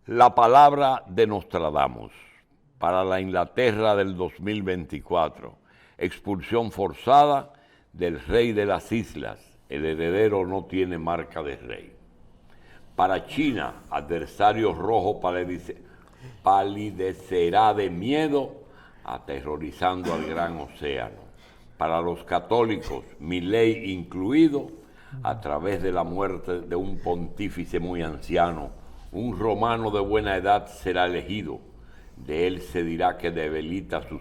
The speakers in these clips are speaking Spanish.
La palabra de Nostradamus para la Inglaterra del 2024. Expulsión forzada del rey de las islas. El heredero no tiene marca de rey. Para China, adversario rojo palidecerá de miedo, aterrorizando al gran océano. Para los católicos, Milei incluido, a través de la muerte de un pontífice muy anciano, un romano de buena edad será elegido. De él se dirá que debilita su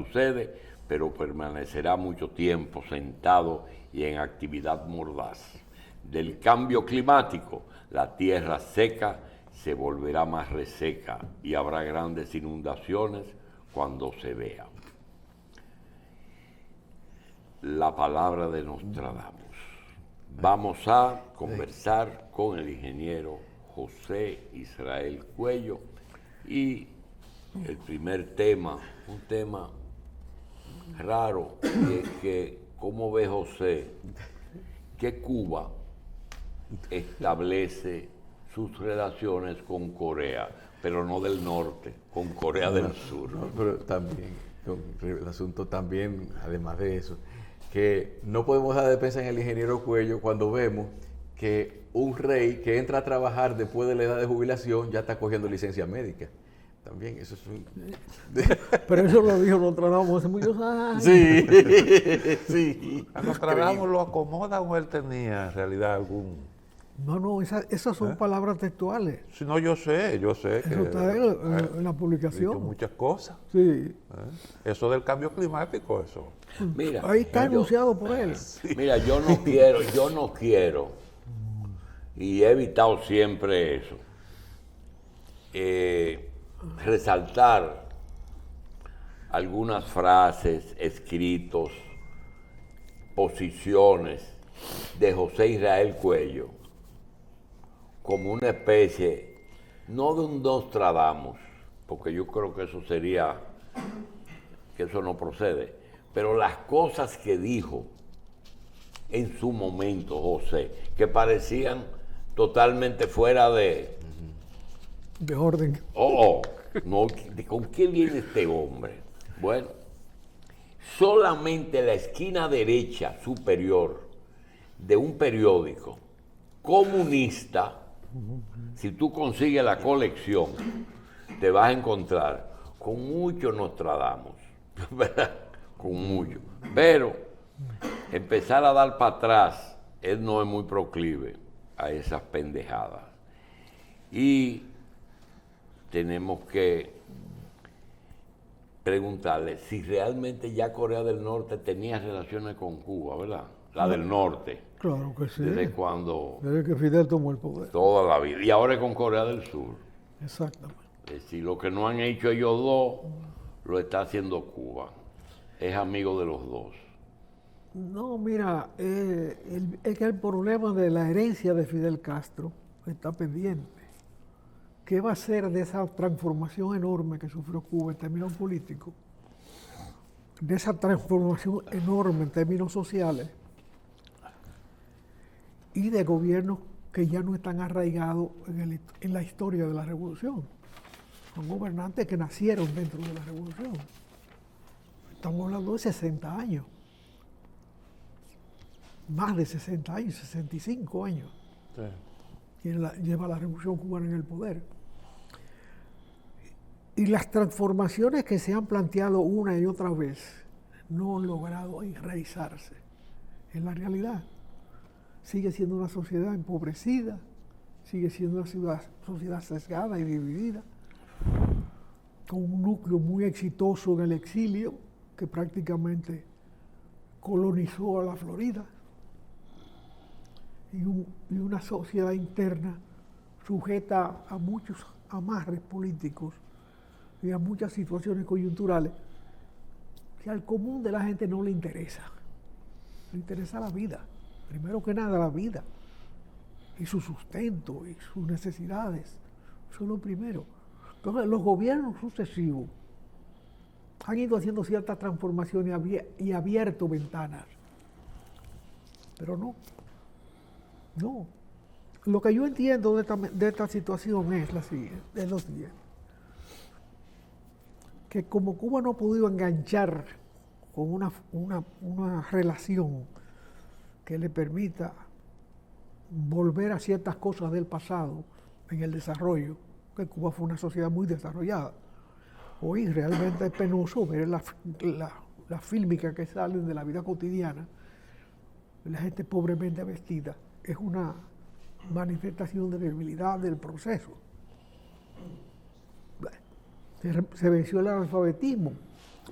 sede, pero permanecerá mucho tiempo sentado y en actividad mordaz. Del cambio climático, la tierra seca se volverá más reseca y habrá grandes inundaciones cuando se vea. La palabra de Nostradamus. Vamos a conversar con el ingeniero José Israel Cuello y el primer tema, un tema raro, y es que, ¿cómo ve José que Cuba establece sus relaciones con Corea, pero no del norte, con Corea del Sur? No, pero también, el asunto también, además de eso, que no podemos dar de pensar en el ingeniero Cuello cuando vemos que un rey que entra a trabajar después de la edad de jubilación ya está cogiendo licencia médica. También eso es un... Pero eso lo dijo Nostradamus hace muchos años. Sí, sí. ¿A Nostradamus lo acomoda o él tenía en realidad algún...? No, esas son palabras textuales. Si no, yo sé Eso está en la he dicho publicación. muchas cosas. Sí. Eso del cambio climático, eso. Mira, Ahí está anunciado por él. Mira, yo no quiero, y he evitado siempre eso, resaltar algunas frases, escritos, posiciones de José Israel Cuello como una especie, no de un Nostradamus, porque yo creo que eso no procede, pero las cosas que dijo en su momento José, que parecían totalmente fuera de orden. no, ¿con qué viene este hombre? Bueno, solamente la esquina derecha superior de un periódico comunista, si tú consigues la colección, te vas a encontrar con muchos Nostradamus, ¿verdad? Con mucho. Pero empezar a dar para atrás, él no es muy proclive a esas pendejadas. Y tenemos que preguntarle si realmente ya Corea del Norte tenía relaciones con Cuba, ¿verdad? La del norte. Claro que sí. Desde cuando... Desde que Fidel tomó el poder. Toda la vida. Y ahora es con Corea del Sur. Exactamente. Es decir, lo que no han hecho ellos dos, lo está haciendo Cuba. Es amigo de los dos. No, mira, es que el problema de la herencia de Fidel Castro está pendiente. ¿Qué va a ser de esa transformación enorme que sufrió Cuba en términos políticos? De esa transformación enorme en términos sociales y de gobiernos que ya no están arraigados en la historia de la revolución. Son gobernantes que nacieron dentro de la revolución. Estamos hablando de 60 años. Más de 60 años, 65 años. Sí. Lleva la revolución cubana en el poder. Y las transformaciones que se han planteado una y otra vez no han logrado enraizarse en la realidad. Sigue siendo una sociedad empobrecida, sigue siendo una sociedad sesgada y dividida, con un núcleo muy exitoso en el exilio que prácticamente colonizó a la Florida, y una sociedad interna sujeta a muchos amarres políticos y a muchas situaciones coyunturales que al común de la gente no le interesa. Le interesa la vida, primero que nada la vida, y su sustento, y sus necesidades. Eso es lo primero. Entonces, los gobiernos sucesivos han ido haciendo ciertas transformaciones y abierto ventanas. Pero no. Lo que yo entiendo de esta situación es lo siguiente, que como Cuba no ha podido enganchar con una relación que le permita volver a ciertas cosas del pasado en el desarrollo, que Cuba fue una sociedad muy desarrollada. Hoy realmente es penoso ver las fílmicas que salen de la vida cotidiana, la gente pobremente vestida, es una manifestación de debilidad del proceso. Se venció el analfabetismo,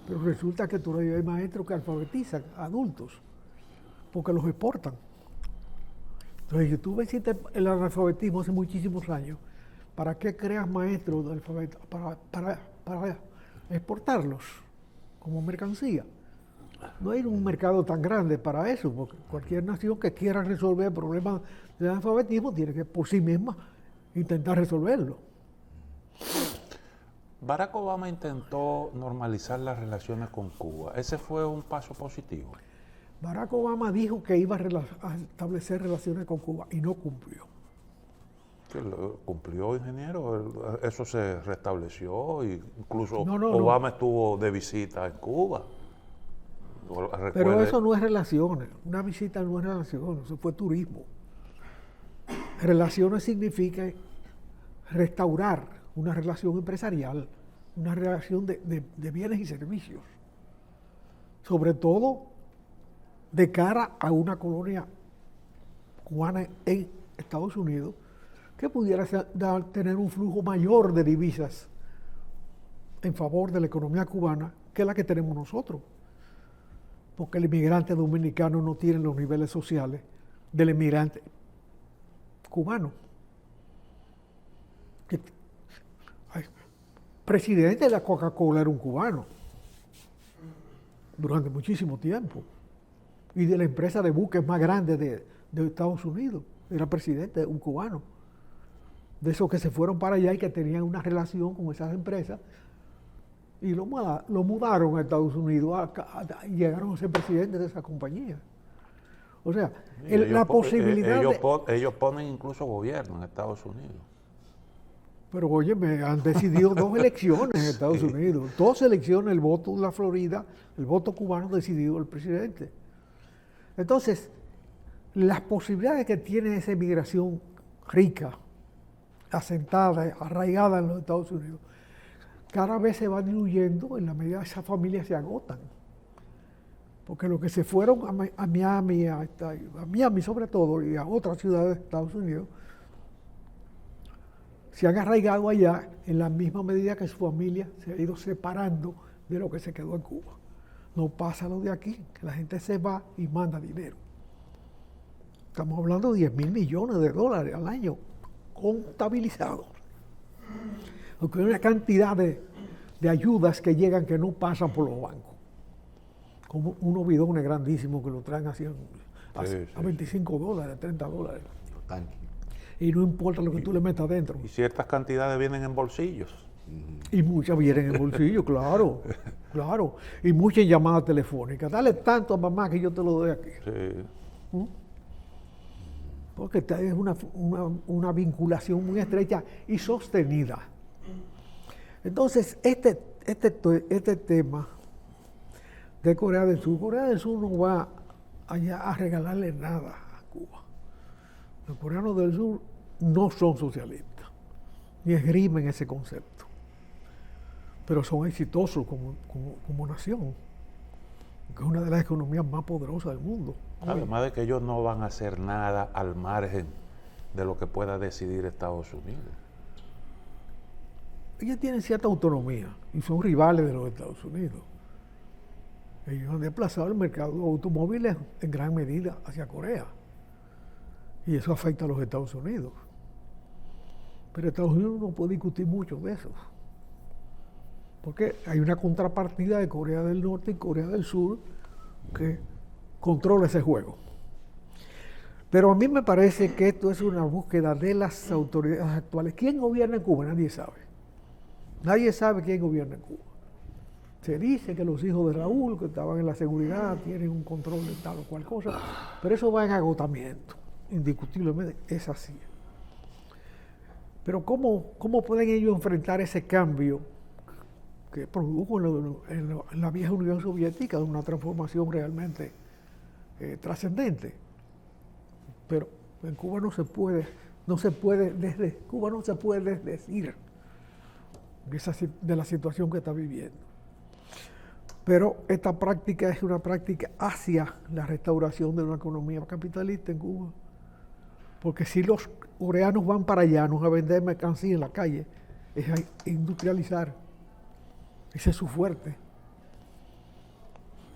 pero resulta que todavía hay maestros que alfabetizan a adultos, porque los exportan. Entonces, si tú venciste el analfabetismo hace muchísimos años, ¿para qué creas maestros de alfabeto? Para exportarlos como mercancía. No hay un mercado tan grande para eso, porque cualquier nación que quiera resolver el problema del analfabetismo tiene que por sí misma intentar resolverlo. Barack Obama intentó normalizar las relaciones con Cuba. ¿Ese fue un paso positivo? Barack Obama dijo que iba a establecer relaciones con Cuba y no cumplió. Sí, cumplió, ingeniero. Eso se restableció e incluso No. Obama estuvo de visita en Cuba. Pero eso no es relaciones. Una visita no es relaciones, eso fue turismo. Relaciones significa restaurar una relación empresarial, una relación de bienes y servicios. Sobre todo de cara a una colonia cubana en Estados Unidos que pudiera tener un flujo mayor de divisas en favor de la economía cubana que la que tenemos nosotros. Porque el inmigrante dominicano no tiene los niveles sociales del inmigrante cubano. El presidente de la Coca-Cola era un cubano durante muchísimo tiempo. Y de la empresa de buques más grande de Estados Unidos, era presidente, un cubano. De esos que se fueron para allá y que tenían una relación con esas empresas y lo mudaron a Estados Unidos y llegaron a ser presidentes de esa compañía. O sea, la posibilidad ellos ponen incluso gobierno en Estados Unidos. Pero oye, han decidido 2 elecciones en Estados Unidos. 2 elecciones, el voto de la Florida, el voto cubano decidido el presidente. Entonces, las posibilidades que tiene esa inmigración rica, asentada, arraigada en los Estados Unidos, cada vez se van diluyendo en la medida que esas familias se agotan. Porque los que se fueron a Miami sobre todo, y a otras ciudades de Estados Unidos, se han arraigado allá en la misma medida que su familia se ha ido separando de lo que se quedó en Cuba. No pasa lo de aquí, que la gente se va y manda dinero. Estamos hablando de 10.000 millones de dólares al año, contabilizados. Porque hay una cantidad de ayudas que llegan que no pasan por los bancos. Como unos bidones grandísimos que lo traen así a 25 dólares, 30 dólares. Y no importa lo que tú le metas dentro. Y ciertas cantidades vienen en bolsillos. Y muchas vienen en bolsillo, claro, claro. Y muchas llamadas telefónicas. Dale tanto a mamá que yo te lo doy aquí. Sí. Porque es una vinculación muy estrecha y sostenida. Entonces, este tema de Corea del Sur no va allá a regalarle nada a Cuba. Los coreanos del sur no son socialistas, ni esgrimen ese concepto, pero son exitosos como nación, que es una de las economías más poderosas del mundo. Además de que ellos no van a hacer nada al margen de lo que pueda decidir Estados Unidos. Ellos tienen cierta autonomía y son rivales de los Estados Unidos. Ellos han desplazado el mercado de automóviles en gran medida hacia Corea. Y eso afecta a los Estados Unidos. Pero Estados Unidos no puede discutir mucho de eso. Porque hay una contrapartida de Corea del Norte y Corea del Sur que controla ese juego. Pero a mí me parece que esto es una búsqueda de las autoridades actuales. ¿Quién gobierna en Cuba? Nadie sabe. Nadie sabe quién gobierna en Cuba. Se dice que los hijos de Raúl, que estaban en la seguridad, tienen un control de tal o cual cosa, pero eso va en agotamiento. Indiscutiblemente es así. Pero ¿cómo pueden ellos enfrentar ese cambio que produjo en la vieja Unión Soviética, una transformación realmente trascendente? Pero en Cuba no se puede desdecir de la situación que está viviendo. Pero esta práctica es una práctica hacia la restauración de una economía capitalista en Cuba. Porque si los coreanos van para allá, no a vender mercancía en la calle, es a industrializar. Ese es su fuerte.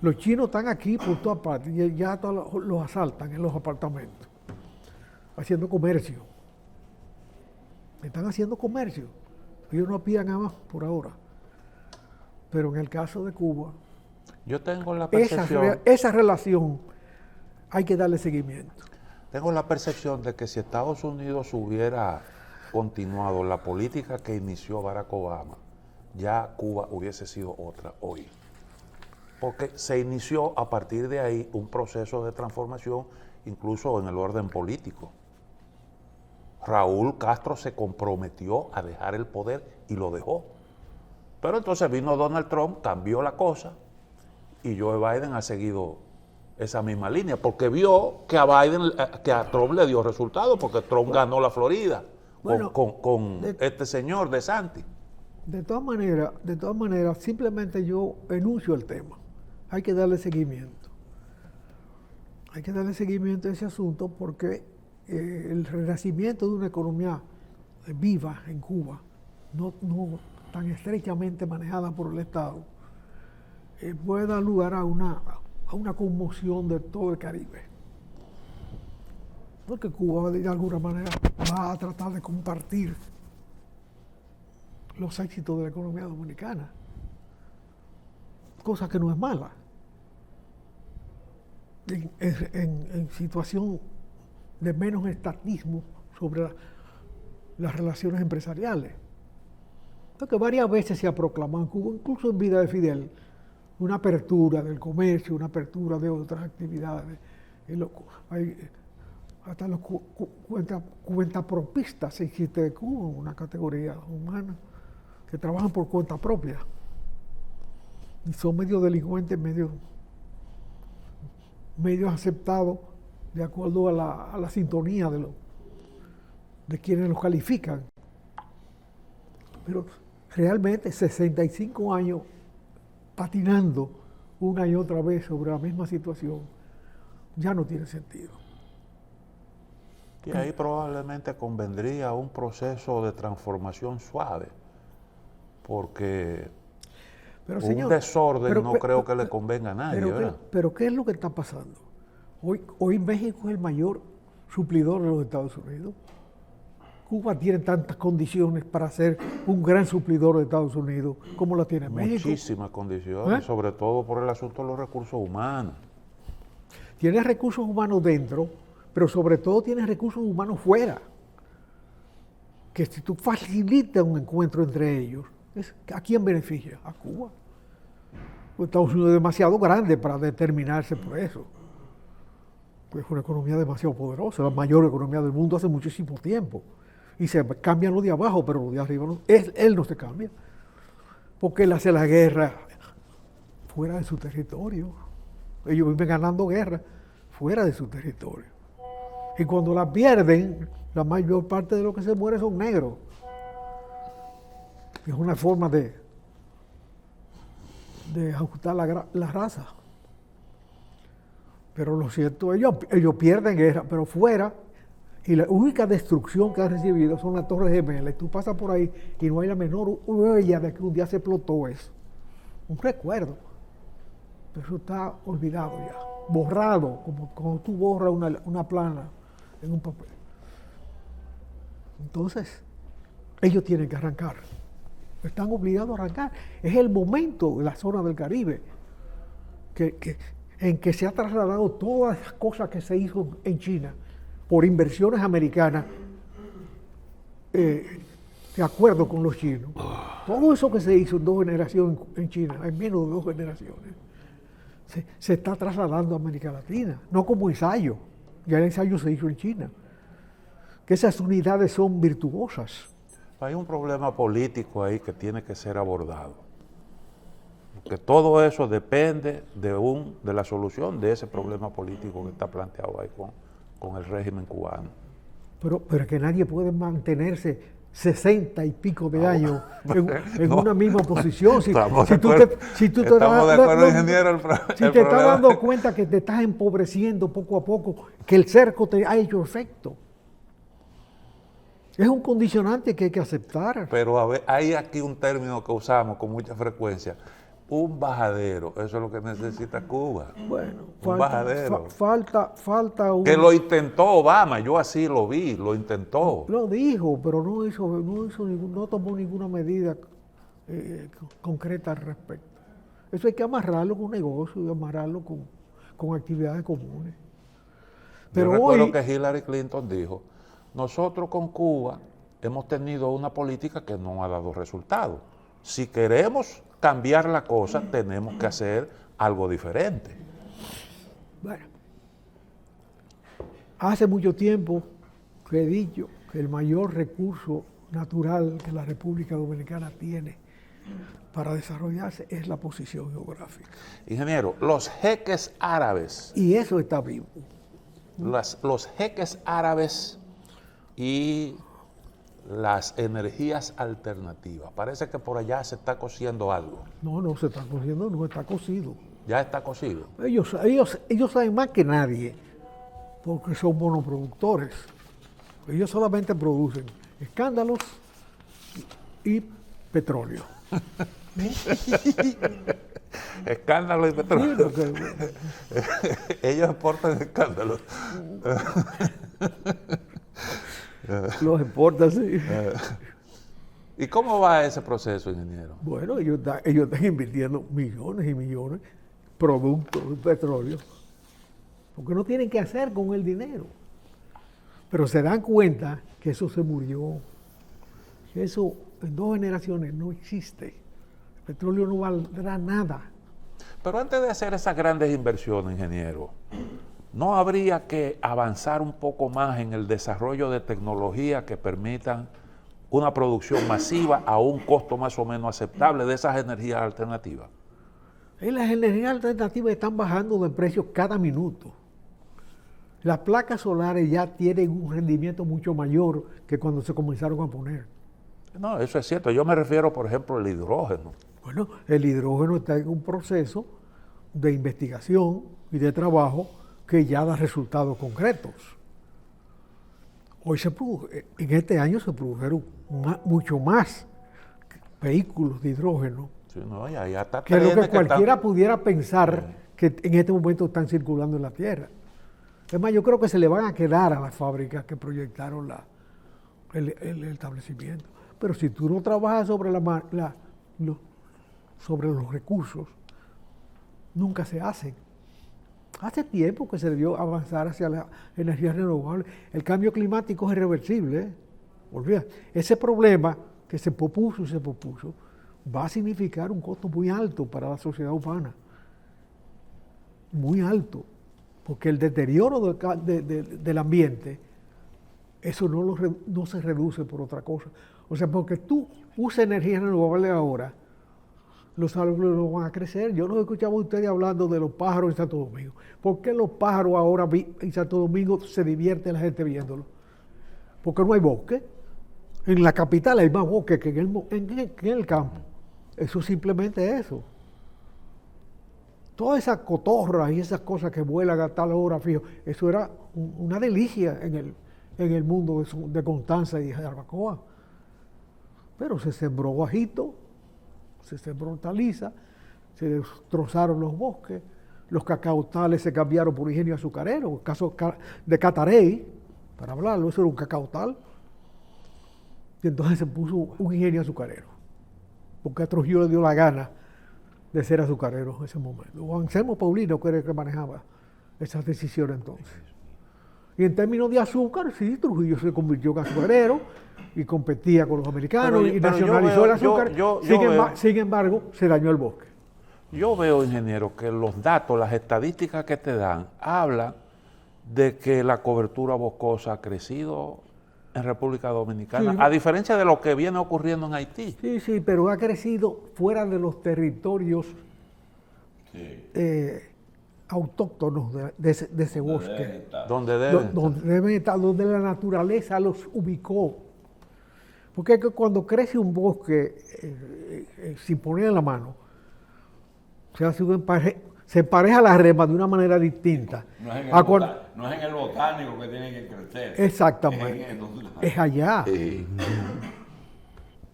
Los chinos están aquí por todas partes y ya los asaltan en los apartamentos, haciendo comercio. Están haciendo comercio. Ellos no aspiran a más por ahora. Pero en el caso de Cuba, yo tengo la percepción, esa relación hay que darle seguimiento. Tengo la percepción de que si Estados Unidos hubiera continuado la política que inició Barack Obama, ya Cuba hubiese sido otra hoy. Porque se inició a partir de ahí un proceso de transformación, incluso en el orden político. Raúl Castro se comprometió a dejar el poder y lo dejó. Pero entonces vino Donald Trump, cambió la cosa, y Joe Biden ha seguido esa misma línea, porque vio que a Trump le dio resultados, porque Trump ganó la Florida con este señor DeSantis. De todas maneras, simplemente yo enuncio el tema. Hay que darle seguimiento. Hay que darle seguimiento a ese asunto porque el renacimiento de una economía viva en Cuba, no tan estrechamente manejada por el Estado, puede dar lugar a una conmoción de todo el Caribe. Porque Cuba de alguna manera va a tratar de compartir los éxitos de la economía dominicana, cosa que no es mala. En situación de menos estatismo sobre las relaciones empresariales. Porque varias veces se ha proclamado en Cuba, incluso en vida de Fidel, una apertura del comercio, una apertura de otras actividades. Hasta los cuentapropistas existe de Cuba, una categoría humana que trabajan por cuenta propia. Y son medio delincuentes, medio aceptados de acuerdo a la sintonía de quienes los califican. Pero realmente 65 años patinando una y otra vez sobre la misma situación ya no tiene sentido. Y ahí probablemente convendría un proceso de transformación suave, porque Pero, un señor, desorden no creo que le convenga a nadie. Pero ¿qué es lo que está pasando? Hoy México es el mayor suplidor de los Estados Unidos. Cuba tiene tantas condiciones para ser un gran suplidor de Estados Unidos como la tiene México. Muchísimas condiciones, sobre todo por el asunto de los recursos humanos. Tiene recursos humanos dentro, pero sobre todo tiene recursos humanos fuera. Que si tú facilitas un encuentro entre ellos, ¿a quién beneficia? A Cuba. Pues Estados Unidos es demasiado grande para determinarse por eso. Pues es una economía demasiado poderosa, la mayor economía del mundo hace muchísimo tiempo. Y se cambian los de abajo, pero los de arriba no. Él no se cambia. Porque él hace la guerra fuera de su territorio. Ellos viven ganando guerra fuera de su territorio. Y cuando la pierden, la mayor parte de los que se mueren son negros. Es una forma de ajustar la raza. Pero lo cierto, ellos pierden guerra, pero fuera, y la única destrucción que han recibido son las Torres Gemelas. Tú pasas por ahí y no hay la menor huella de que un día se explotó eso. Un recuerdo. Pero eso está olvidado ya, borrado, como cuando tú borras una plana en un papel. Entonces, ellos tienen que arrancar. Están obligados a arrancar. Es el momento de la zona del Caribe en que se ha trasladado todas las cosas que se hizo en China por inversiones americanas, de acuerdo con los chinos. Todo eso que se hizo en 2 generaciones en China, en menos de 2 generaciones, se está trasladando a América Latina, no como ensayo. Ya el ensayo se hizo en China. Que esas unidades son virtuosas, Hay un problema político ahí que tiene que ser abordado. Porque todo eso depende de la solución de ese problema político que está planteado ahí con el régimen cubano. Pero es que nadie puede mantenerse 60 y pico de años en una misma posición. Si tú te estás dando cuenta que te estás empobreciendo poco a poco, que el cerco te ha hecho efecto. Es un condicionante que hay que aceptar. Pero a ver, hay aquí un término que usamos con mucha frecuencia. Un bajadero, eso es lo que necesita Cuba. Bueno, un bajadero. Falta un... Que lo intentó Obama, yo así lo vi, lo intentó. Lo dijo, pero no tomó ninguna medida concreta al respecto. Eso hay que amarrarlo con negocios y amarrarlo con actividades comunes. Pero yo recuerdo hoy, que Hillary Clinton dijo, nosotros con Cuba hemos tenido una política que no ha dado resultados. Si queremos cambiar la cosa, tenemos que hacer algo diferente. Bueno, hace mucho tiempo que he dicho que el mayor recurso natural que la República Dominicana tiene para desarrollarse es la posición geográfica. Ingeniero, los jeques árabes. Y eso está vivo. Los jeques árabes y las energías alternativas. Parece que por allá se está cociendo algo. No se está cociendo, no está cocido. Ya está cocido. Ellos saben más que nadie, porque son monoproductores. Ellos solamente producen escándalos y petróleo. Escándalo y petróleo. Sí, Ellos exportan escándalos. los exportan, sí. ¿Y cómo va ese proceso, ingeniero? Bueno, ellos están invirtiendo millones y millones productos de petróleo, porque no tienen que hacer con el dinero. Pero se dan cuenta que eso se murió, que eso en 2 generaciones no existe. El petróleo no valdrá nada. Pero antes de hacer esas grandes inversiones, ingeniero, ¿no habría que avanzar un poco más en el desarrollo de tecnologías que permitan una producción masiva a un costo más o menos aceptable de esas energías alternativas? Y las energías alternativas están bajando de precio cada minuto. Las placas solares ya tienen un rendimiento mucho mayor que cuando se comenzaron a poner. No, eso es cierto. Yo me refiero, por ejemplo, al hidrógeno. Bueno, el hidrógeno está en un proceso de investigación y de trabajo que ya da resultados concretos. En este año se produjeron mucho más vehículos de hidrógeno Sí, no, ya está que lo que cualquiera pudiera pensar que en este momento están circulando en la Tierra. Es más, yo creo que se le van a quedar a las fábricas que proyectaron el establecimiento. Pero si tú no trabajas sobre sobre los recursos, nunca se hacen. Hace tiempo que se debió avanzar hacia las energías renovables. El cambio climático es irreversible. Olvida, ese problema que se propuso va a significar un costo muy alto para la sociedad humana. Muy alto. Porque el deterioro del ambiente, eso no se reduce por otra cosa. O sea, porque tú usas energías renovables ahora, los árboles no van a crecer. Yo los escuchaba a ustedes hablando de los pájaros en Santo Domingo. ¿Por qué los pájaros ahora en Santo Domingo se divierte la gente viéndolos? Porque no hay bosque. En la capital hay más bosque que en el campo. Eso simplemente es eso. Todas esas cotorras y esas cosas que vuelan a tal hora fijo, eso era una delicia en el mundo de Constanza y de Jarabacoa. Pero se sembró guajito, se sembró hortaliza, se destrozaron los bosques, los cacautales se cambiaron por ingenio azucarero. El caso de Catarey, para hablarlo, eso era un cacautal. Y entonces se puso un ingenio azucarero, porque a Trujillo le dio la gana de ser azucarero en ese momento. O Anselmo Paulino, que era el que manejaba esas decisiones entonces. Y en términos de azúcar, sí, Trujillo se convirtió en azucarero y competía con los americanos y nacionalizó el azúcar. Sin embargo, se dañó el bosque. Yo veo, ingeniero, que los datos, las estadísticas que te dan, hablan de que la cobertura boscosa ha crecido en República Dominicana, Sí. a diferencia de lo que viene ocurriendo en Haití. Sí, pero ha crecido fuera de los territorios autóctonos de ese bosque. Donde deben. Donde deben estar, donde la naturaleza los ubicó. Porque es que cuando crece un bosque sin poner la mano, se empareja la rema de una manera distinta. No es en el botánico que tiene que crecer. Exactamente. Es allá. Sí.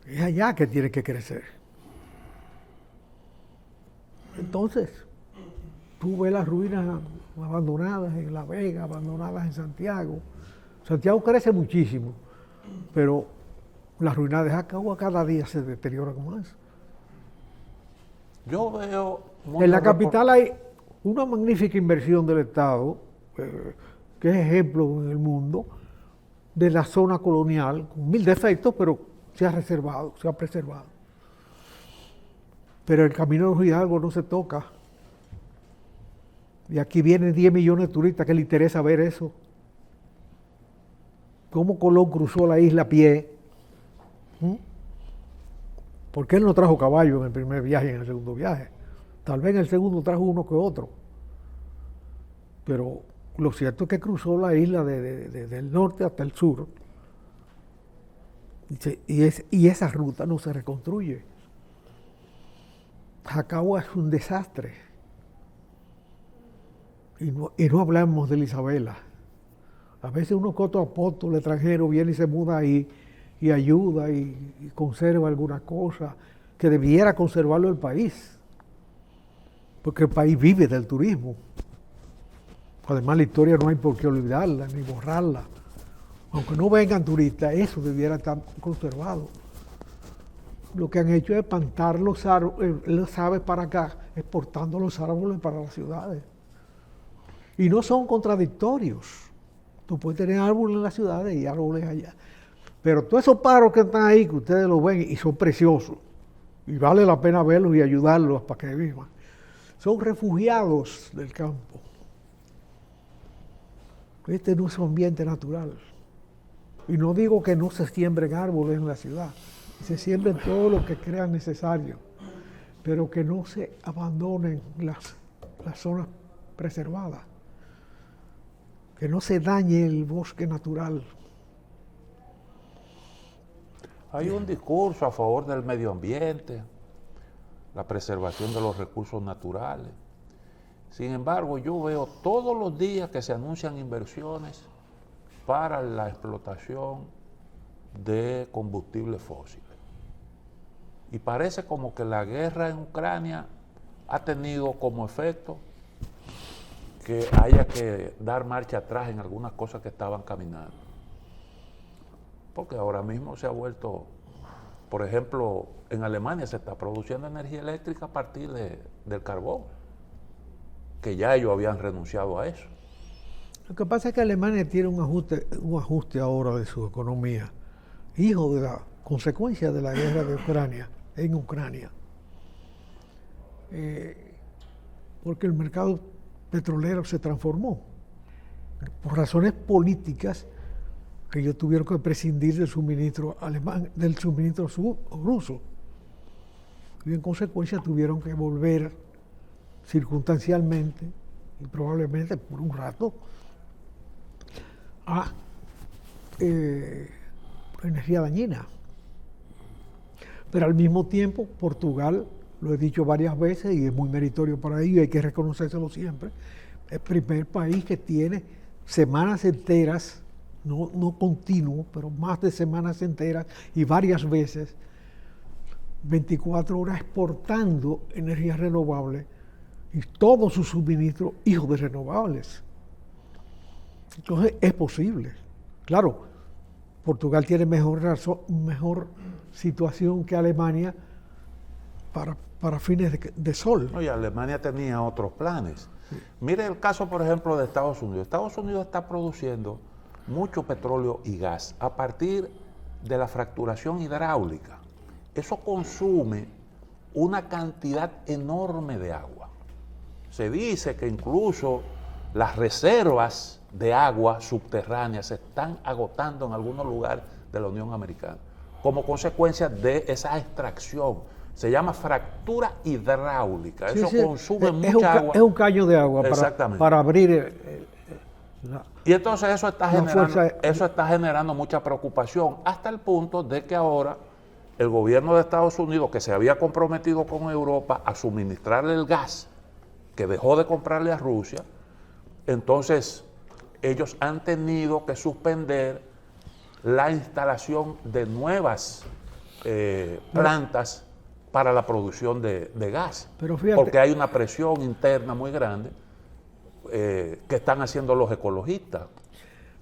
Es allá que tiene que crecer. Entonces, tú ves las ruinas abandonadas en La Vega, abandonadas en Santiago. Santiago crece muchísimo, pero las ruinas de Jacagua cada día se deterioran más. Yo veo... En la capital hay una magnífica inversión del Estado, que es ejemplo en el mundo, de la zona colonial, con 1000 defectos, pero se ha reservado, se ha preservado. Pero el Camino de los Hidalgos no se toca. Y aquí vienen 10 millones de turistas que les interesa ver eso. ¿Cómo Colón cruzó la isla a pie? ¿Por qué él no trajo caballo en el primer viaje y en el segundo viaje? Tal vez en el segundo trajo uno que otro. Pero lo cierto es que cruzó la isla del norte hasta el sur. Y esa ruta no se reconstruye. Jacagua es un desastre. Y no hablamos de la Isabela. A veces uno que otro apóstol extranjero viene y se muda ahí y ayuda y conserva alguna cosa que debiera conservarlo el país. Porque el país vive del turismo. Además, la historia no hay por qué olvidarla ni borrarla. Aunque no vengan turistas, eso debiera estar conservado. Lo que han hecho es espantar los aves para acá, exportando los árboles para las ciudades. Y no son contradictorios. Tú puedes tener árboles en las ciudades y árboles allá. Pero todos esos pájaros que están ahí, que ustedes los ven y son preciosos, y vale la pena verlos y ayudarlos para que vivan, son refugiados del campo. Este no es su ambiente natural. Y no digo que no se siembren árboles en la ciudad, se siembren todo lo que crean necesario, pero que no se abandonen las zonas preservadas, que no se dañe el bosque natural. Hay un discurso a favor del medio ambiente, la preservación de los recursos naturales. Sin embargo, yo veo todos los días que se anuncian inversiones para la explotación de combustibles fósiles. Y parece como que la guerra en Ucrania ha tenido como efecto que haya que dar marcha atrás en algunas cosas que estaban caminando. Porque ahora mismo se ha vuelto, por ejemplo, en Alemania se está produciendo energía eléctrica a partir del carbón, que ya ellos habían renunciado a eso. Lo que pasa es que Alemania tiene un ajuste ahora de su economía, hijo de la consecuencia de la guerra de Ucrania, en Ucrania. Porque el mercado petrolero se transformó. Por razones políticas, que ellos tuvieron que prescindir del suministro alemán, del suministro ruso. Y en consecuencia tuvieron que volver circunstancialmente y probablemente por un rato a energía dañina. Pero al mismo tiempo, Portugal, lo he dicho varias veces y es muy meritorio para ello, hay que reconocérselo siempre, es el primer país que tiene semanas enteras, no continuo, pero más de semanas enteras y varias veces, 24 horas exportando energía renovable y todo su suministro hijo de renovables. Entonces es posible. Claro, Portugal tiene mejor situación que Alemania para fines de sol. No, y Alemania tenía otros planes. Sí. Mire el caso, por ejemplo, de Estados Unidos. Estados Unidos está produciendo mucho petróleo y gas a partir de la fracturación hidráulica. Eso consume una cantidad enorme de agua. Se dice que incluso las reservas de agua subterránea se están agotando en algunos lugares de la Unión Americana como consecuencia de esa extracción. Se llama fractura hidráulica. Sí, Eso sí, consume es mucha agua. Es un caño de agua Exactamente. para abrir Y entonces eso fuerza- está generando mucha preocupación, hasta el punto de que ahora el gobierno de Estados Unidos, que se había comprometido con Europa a suministrarle el gas, que dejó de comprarle a Rusia, entonces ellos han tenido que suspender la instalación de nuevas plantas para la producción de gas, Pero fíjate- porque hay una presión interna muy grande que están haciendo los ecologistas.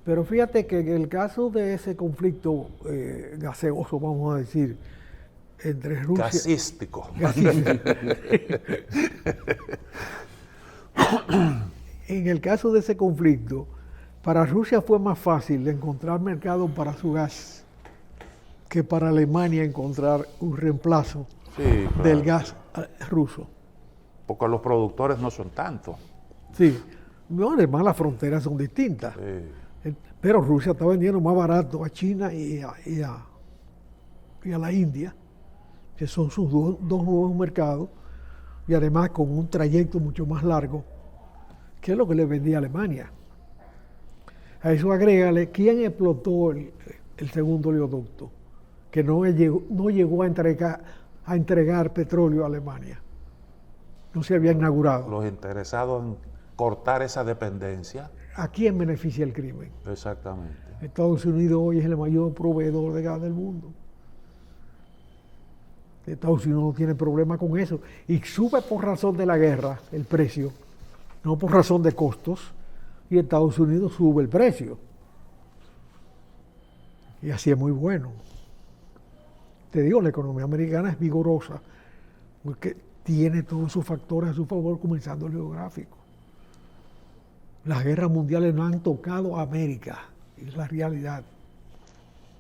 Pero fíjate que en el caso de ese conflicto gaseoso, vamos a decir, entre Rusia... Gasístico. En el caso de ese conflicto, para Rusia fue más fácil encontrar mercado para su gas que para Alemania encontrar un reemplazo Sí, claro. del gas ruso. Porque los productores no son tantos. Sí, no, además las fronteras son distintas. Sí. Pero Rusia está vendiendo más barato a China y a la India, que son sus dos nuevos mercados, y además con un trayecto mucho más largo que es lo que le vendía a Alemania. A eso agrégale quién explotó el segundo oleoducto, que no llegó a entregar petróleo a Alemania. No se había inaugurado. Los interesados en cortar esa dependencia. ¿A quién beneficia el crimen? Exactamente. Estados Unidos hoy es el mayor proveedor de gas del mundo. Estados Unidos no tiene problema con eso. Y sube por razón de la guerra el precio, no por razón de costos, y Estados Unidos sube el precio. Y así es muy bueno. Te digo, la economía americana es vigorosa, porque tiene todos sus factores a su favor, comenzando el geográfico. Las guerras mundiales no han tocado a América, es la realidad.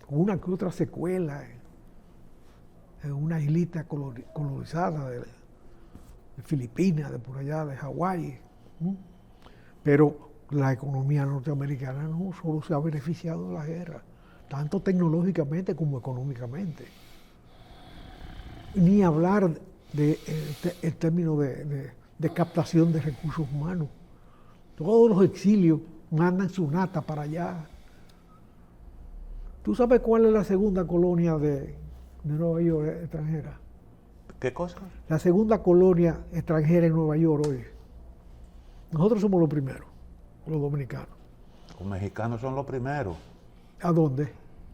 Una que otra secuela en una islita colonizada de Filipinas, de por allá, de Hawái. Pero la economía norteamericana no solo se ha beneficiado de la guerra, tanto tecnológicamente como económicamente. Ni hablar en términos de captación de recursos humanos. Todos los exilios mandan su nata para allá. ¿Tú sabes cuál es la segunda colonia de Nueva York extranjera? ¿Qué cosa? La segunda colonia extranjera en Nueva York hoy. Nosotros somos los primeros, los dominicanos. Los mexicanos son los primeros ¿A dónde?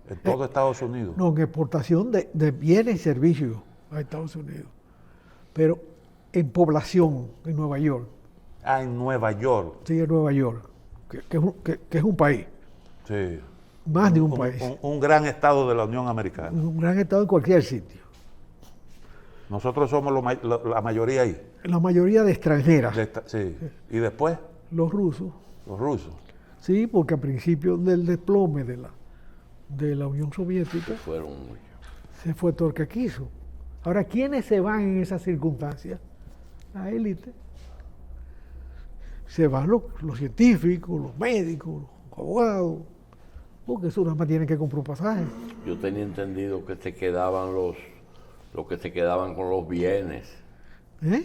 en todo Estados Unidos. No, en exportación de bienes y servicios a Estados Unidos. Pero en población en Nueva York. Ah, en Nueva York. Sí, en Nueva York, que es un país, Sí. más de un país. Un gran estado de la Unión Americana. Un gran estado en cualquier sitio. Nosotros somos la mayoría ahí. La mayoría de extranjeras, Sí. Y después, los rusos, los rusos. sí, porque a principios del desplome de la Unión Soviética Fueron muchos. se fue todo el que quiso. Ahora, ¿quiénes se van en esas circunstancias? La élite. Se van los científicos, los médicos, los abogados, porque eso nada más tienen que comprar un pasaje. Yo tenía entendido que se quedaban los que se quedaban con los bienes, ¿Eh?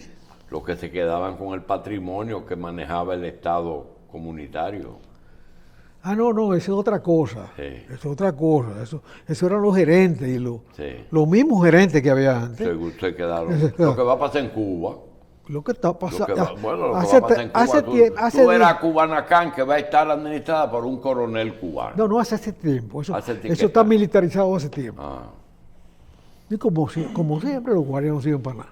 los que se quedaban con el patrimonio que manejaba el Estado comunitario. Ah, no, eso es otra cosa. Sí. Eso es otra cosa. Eso eran los gerentes y Sí. los mismos gerentes que había antes. Se quedaron. Lo que va a pasar en Cuba. Lo que está Lo pasando. que va a pasar en Cuba. Tú verás a Cubanacán, que va a estar administrada por un coronel cubano. No, hace tiempo. Eso Hace tiempo. está militarizado hace tiempo. Ah, Y como siempre, los guardias no sirven para nada.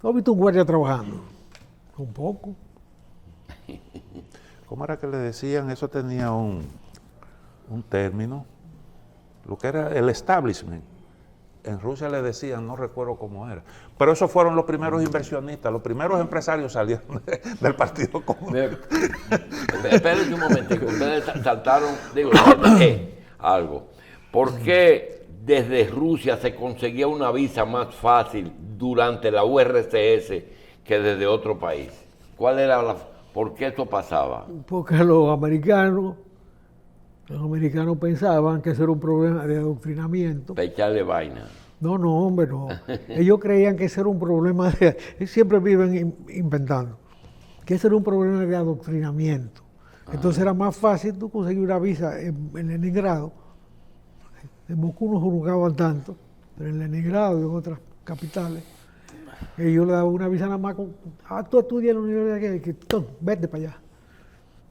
¿No has visto un guardia trabajando? Un poco. ¿Cómo era que le decían? Eso tenía un término. Lo que era el establishment. En Rusia le decían, no recuerdo cómo era. Pero esos fueron los primeros inversionistas, los primeros empresarios salieron del Partido Comunista. espérense un momentico. Ustedes saltaron, algo. ¿Por qué desde Rusia se conseguía una visa más fácil durante la URSS que desde otro país? ¿Cuál era ¿Por qué esto pasaba? Porque los americanos pensaban que eso era un problema de adoctrinamiento. Para echarle vaina. No, hombre, no. Ellos creían que ese era un problema de... Siempre viven inventando. Que ese era un problema de adoctrinamiento. Entonces era más fácil tú conseguir una visa en Leningrado. En Moscú no juzgaban tanto, pero en Leningrado y en otras capitales, ellos le daban una visa nada más con... tú estudias en la universidad, vete para allá.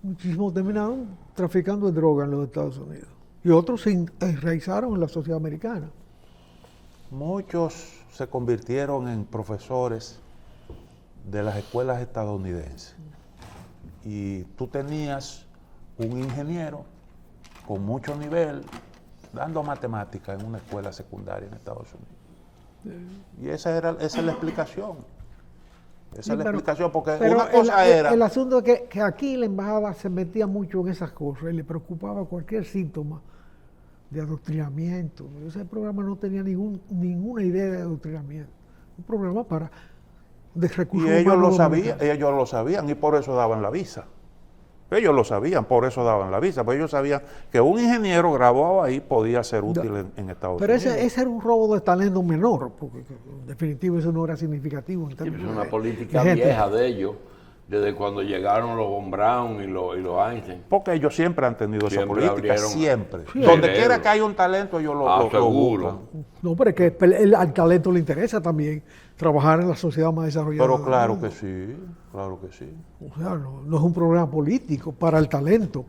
Muchísimos terminaron traficando de droga en los Estados Unidos. Y otros se enraizaron en la sociedad americana. Muchos se convirtieron en profesores de las escuelas estadounidenses. Y tú tenías un ingeniero con mucho nivel dando matemáticas en una escuela secundaria en Estados Unidos. Y esa es la explicación. Esa es la explicación, porque una cosa era... El asunto es que aquí la embajada se metía mucho en esas cosas y le preocupaba cualquier síntoma de adoctrinamiento. Ese programa no tenía ninguna idea de adoctrinamiento. Un programa de recursos humanos. Y ellos lo sabían y por eso daban la visa. Ellos lo sabían, por eso daban la visa, porque ellos sabían que un ingeniero grabado ahí podía ser útil en Estados Unidos. Pero ese era un robo de talento menor, porque en definitivo eso no era significativo. Es una política vieja de ellos, desde cuando llegaron los Von Braun y los Einstein. Porque ellos siempre han tenido esa política, siempre. Sí, donde quiera que haya un talento, ellos lo seguro. No, pero es que al talento le interesa también trabajar en la sociedad más desarrollada. Pero claro que sí, claro que sí. O sea, no es un problema político para el talento,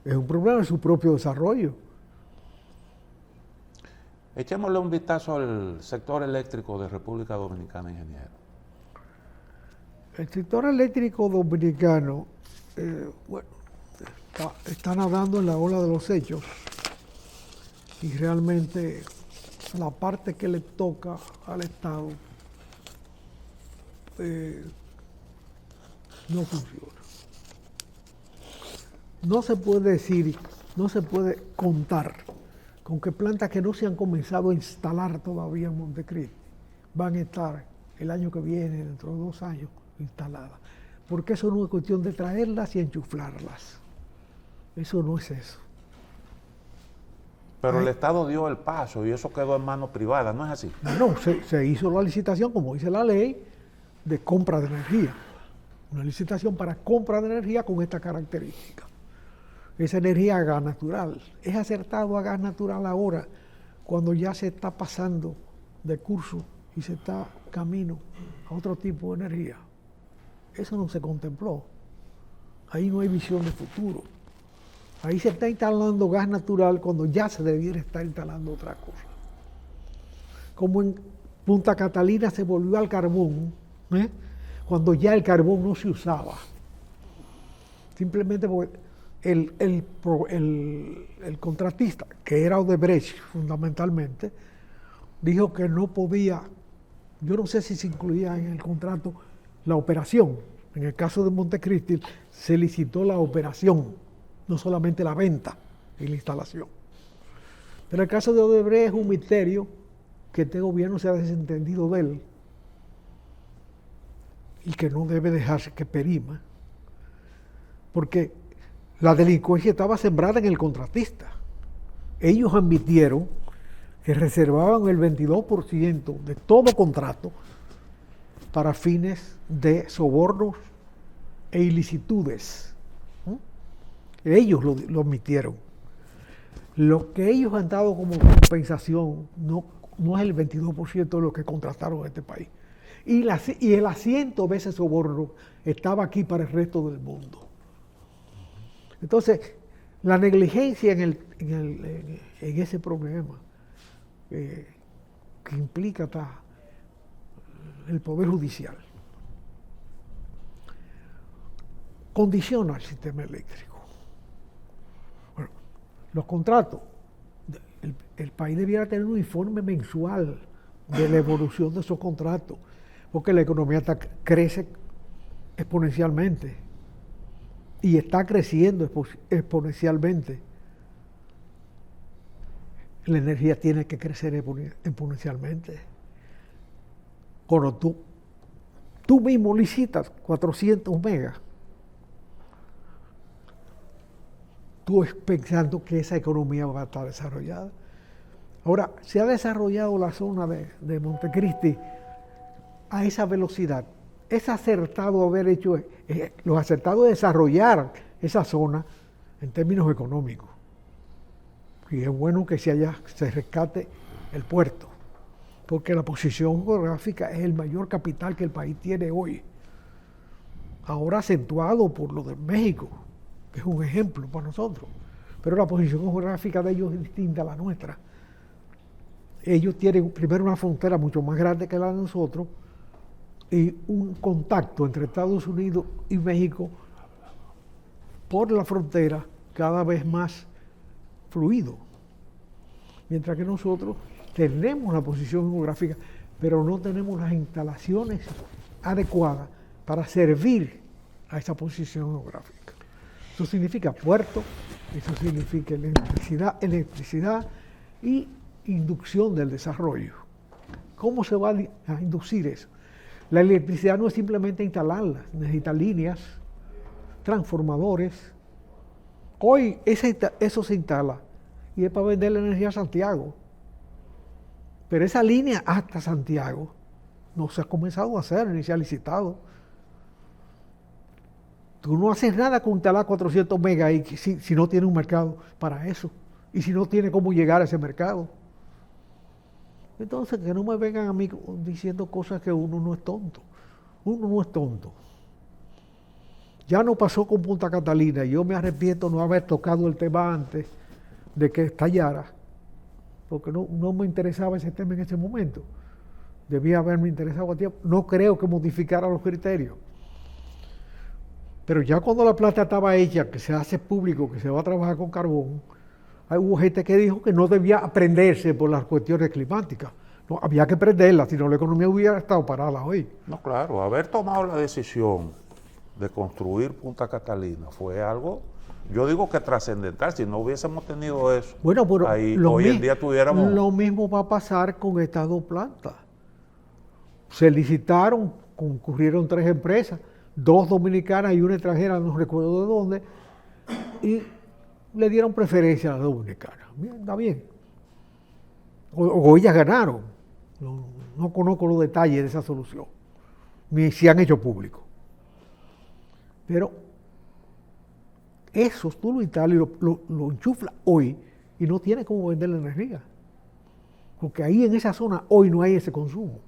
es un problema de su propio desarrollo. Echémosle un vistazo al sector eléctrico de República Dominicana, ingeniero. El sector eléctrico dominicano, está nadando en la ola de los hechos y realmente la parte que le toca al Estado no funciona. No se puede decir, no se puede contar con que plantas que no se han comenzado a instalar todavía en Montecristi van a estar el año que viene, dentro de 2 años, instaladas. Porque eso no es cuestión de traerlas y enchuflarlas. Eso no es eso. Pero el Estado dio el paso y eso quedó en manos privadas, ¿no es así? No, se hizo la licitación, como dice la ley, de compra de energía. Una licitación para compra de energía con esta característica. Esa energía a gas natural. Es acertado a gas natural ahora, cuando ya se está pasando de curso y se está camino a otro tipo de energía. Eso no se contempló. Ahí no hay visión de futuro. Ahí se está instalando gas natural cuando ya se debiera estar instalando otra cosa. Como en Punta Catalina se volvió al carbón, cuando ya el carbón no se usaba. Simplemente porque el contratista, que era Odebrecht fundamentalmente, dijo que no podía, yo no sé si se incluía en el contrato la operación. En el caso de Montecristi se licitó la operación, no solamente la venta y la instalación. Pero el caso de Odebrecht es un misterio que este gobierno se ha desentendido de él y que no debe dejarse que perima, porque la delincuencia estaba sembrada en el contratista. Ellos admitieron que reservaban el 22% de todo contrato para fines de sobornos e ilicitudes. Ellos lo admitieron. Lo que ellos han dado como compensación no es el 22% de lo que contrataron en este país. Y el asiento de ese soborno estaba aquí para el resto del mundo. Entonces, la negligencia en ese problema que implica el Poder Judicial condiciona el sistema eléctrico. Bueno, los contratos, el país debiera tener un informe mensual de la evolución de esos contratos, porque la economía crece exponencialmente y está creciendo exponencialmente. La energía tiene que crecer exponencialmente. Cuando tú mismo licitas 400 megas tú pensando que esa economía va a estar desarrollada. Ahora, se ha desarrollado la zona de Montecristi a esa velocidad. Es acertado haber hecho, lo acertado es desarrollar esa zona en términos económicos. Y es bueno que se rescate el puerto, porque la posición geográfica es el mayor capital que el país tiene hoy. Ahora acentuado por lo de México, que es un ejemplo para nosotros. Pero la posición geográfica de ellos es distinta a la nuestra. Ellos tienen primero una frontera mucho más grande que la de nosotros y un contacto entre Estados Unidos y México por la frontera cada vez más fluido. Mientras que nosotros tenemos la posición geográfica, pero no tenemos las instalaciones adecuadas para servir a esa posición geográfica. Eso significa puerto, eso significa electricidad y inducción del desarrollo. ¿Cómo se va a inducir eso? La electricidad no es simplemente instalarla, necesita líneas, transformadores. Hoy eso se instala y es para vender la energía a Santiago. Pero esa línea hasta Santiago no se ha comenzado a hacer, ni se ha licitado. Tú no haces nada con instalar 400 megas ahí si no tiene un mercado para eso y si no tiene cómo llegar a ese mercado. Entonces, que no me vengan a mí diciendo cosas que uno no es tonto. Uno no es tonto. Ya no pasó con Punta Catalina. Yo me arrepiento no haber tocado el tema antes de que estallara, porque no me interesaba ese tema en ese momento. Debía haberme interesado a tiempo. No creo que modificara los criterios. Pero ya cuando la planta estaba hecha, que se hace público, que se va a trabajar con carbón, hubo gente que dijo que no debía aprenderse por las cuestiones climáticas. No, había que prenderla, si no la economía hubiera estado parada hoy. No, claro, haber tomado la decisión de construir Punta Catalina fue algo, yo digo que trascendental. Si no hubiésemos tenido eso, bueno, pero ahí hoy en día tuviéramos... Lo mismo va a pasar con estas dos plantas. Se licitaron, concurrieron 3 empresas, 2 dominicanas y una extranjera, no recuerdo de dónde, y le dieron preferencia a las dominicanas. Bien, está bien. O ellas ganaron. No conozco los detalles de esa solución, ni si han hecho público. Pero eso tú lo instalas y lo enchuflas hoy y no tienes cómo vender la energía. Porque ahí en esa zona hoy no hay ese consumo.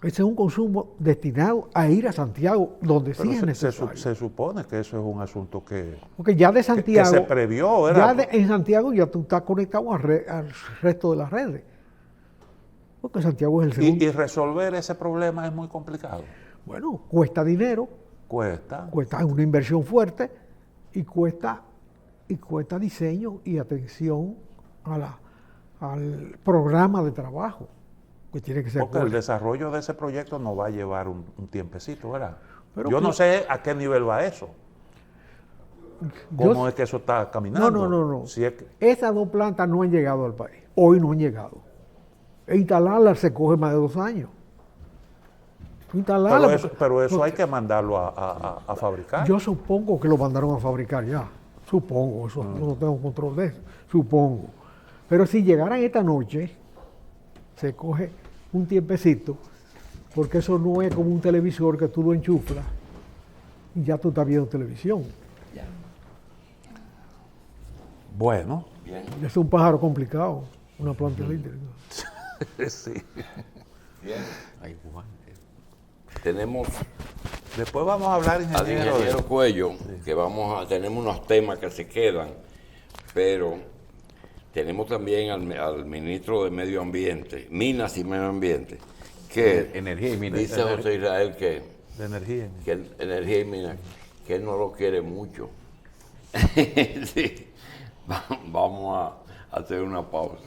Ese es un consumo destinado a ir a Santiago, donde sí es necesario. Se supone que eso es un asunto que... Porque ya de Santiago... Que se previó, ¿verdad? En Santiago ya tú estás conectado al resto de las redes. Porque Santiago es el segundo. Y resolver ese problema es muy complicado. Bueno, cuesta dinero. Cuesta una inversión fuerte y cuesta diseño y atención al programa de trabajo. Que tiene que ser porque el desarrollo de ese proyecto nos va a llevar un tiempecito, ¿verdad? Pero yo no sé a qué nivel va eso. ¿Cómo es que eso está caminando? No. Si es que... Esas 2 plantas no han llegado al país. Hoy no han llegado. E instalarlas se coge más de 2 años. Pero eso hay que mandarlo a fabricar. Yo supongo que lo mandaron a fabricar ya. Supongo, eso no tengo control de eso. Supongo. Pero si llegaran esta noche, se coge un tiempecito, porque eso no es como un televisor que tú lo enchuflas y ya tú estás viendo televisión. Bueno. Es un pájaro complicado, una planta eléctrica. Sí. Bien. Ay, Juan. Tenemos Después vamos a hablar, al ingeniero Cuello, que tenemos unos temas que se quedan, pero tenemos también al ministro de Medio Ambiente, Minas y Medio Ambiente, que Energía y Minas. dice José Israel que de energía. Energía y Minas, que él no lo quiere mucho. Sí. Vamos a hacer una pausa.